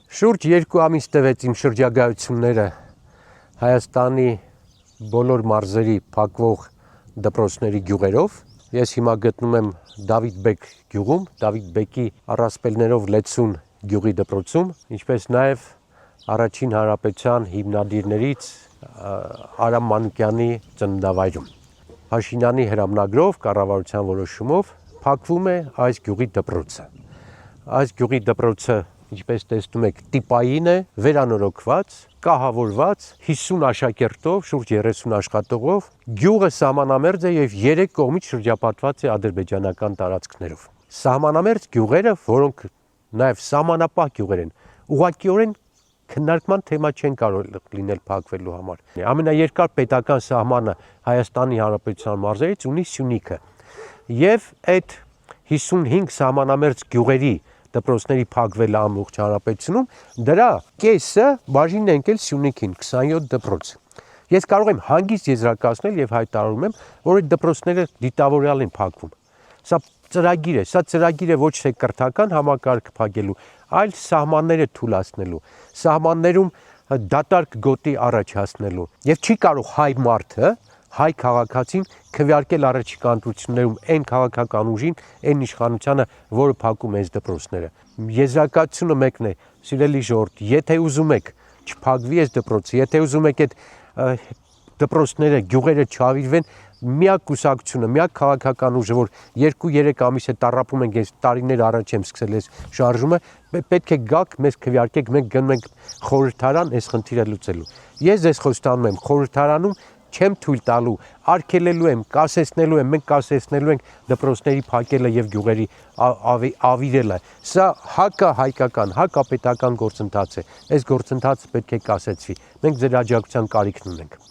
Շուրջ 2 ամիս տևեց իմ շրջագայությունները Հայաստանի բոլոր մարզերի փակվող դպրոցների գյուղերով։ Ես հիմա գտնում եմ Դավիթ Բեկ գյուղում, Դավիթ Բեկի առասպելներով լեցուն գյուղի դպրոցում, ինչպես նաև Առաջին հանրապետության հիմնադիրներից Արամ Մանուկյանի ծննդավայրում։ Փաշինյանի հրամանագրով, կառավարության որոշումով փակվում է այս գյուղի դպրոցը։ Այս գյուղի դպրոցը, ինչպես տեսնում եք, տիպային է, վերանորոգված, կահավորված, 50 աշակերտով, շուրջ 30 աշխատողով, գյուղը սահմանամերձ է եւ 3 կողմից շրջապատված է ադրբեջանական տարածքներով։ Սահմանամերձ գյուղերը, որոնք նաեւ սահմանապահ գյուղեր են, ուղղակիորեն քննարկման թեմա չեն կարող լինել փակվելու համար։ Ամենաերկար պետական սահմանը Հայաստանի Հանրապետության մարզերից ունի Սյունիքը։ Եվ այդ 55 սահմանամերձ գյուղերի դպրոցների փակվելը ամբողջ հանրապետությունում, դրա կեսը բաժին ընկել Սյունիքին 27 դպրոց։ Ես կարող եմ հանգիստ եզրակացնել եւ հայտարարում եմ, որ այդ դպրոցները դիտավորյալ են փակվում։ Սա ծրագիր է ոչ թե կրթական համակարգ փակելու, այլ սահմանները թուլացնելու, սահմաններում դատարկ գոտի առաջ հասնելու։ Եվ չի կարող հայ մարդը, հայ քաղաքացին քվեարկել առաջիկա ընտրություններում այն քաղաքական ուժին, այն իշխանությանը, որը փակում է այս դպրոցները։ Եզրակացությունը մեկն է, սիրելի ժողովուրդ, եթե ուզում եք չփակվի այս դպրոցը, եթե ուզում եք այդ դպրոցները, գյուղերը չավիրվեն, միակ կուսակցությունը, միակ քաղաքական ուժը, որ 2-3 ամիս է տառապում ենք, ես տարիներ առաջ եմ սկսել այս շարժումը, պետք է գաք, մեզ քվեարկեք, մենք գնում ենք խորհրդարան այս խնդիրը լուծելու։ Ես ձեզ խոստանում եմ, խորհրդարանում չեմ թույլ տալու, արգելելու եմ, կասեցնելու եմ, մենք կասեցնելու ենք դպրոցների փակելը եւ գյուղերի ավիրելը։ Սա հակահայկական, հակապետական գործընթաց է։ Այս գործընթացը պետք է կասեցվի։ Մենք ձեր աջակցության կարիքն ունենք։